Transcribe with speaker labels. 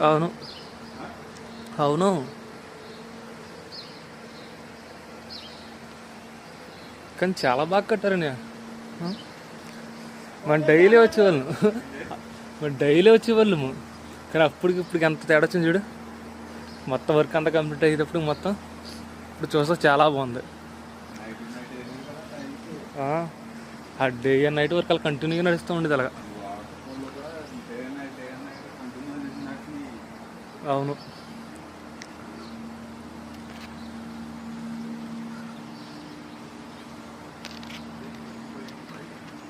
Speaker 1: అవును అవును కానీ చాలా బాగా కట్టారని మనం డైలీ వచ్చేవాళ్ళం కానీ ఇప్పటికి ఎంత తేడా వచ్చింది చూడు. మొత్తం వర్క్ అంతా కంప్లీట్ అయ్యేటప్పుడు మొత్తం ఇప్పుడు చూస్తే చాలా బాగుంది. ఆ డే అండ్ నైట్ వర్క్ అలా కంటిన్యూగా నడుస్తూ ఉండేది అలాగా. అవును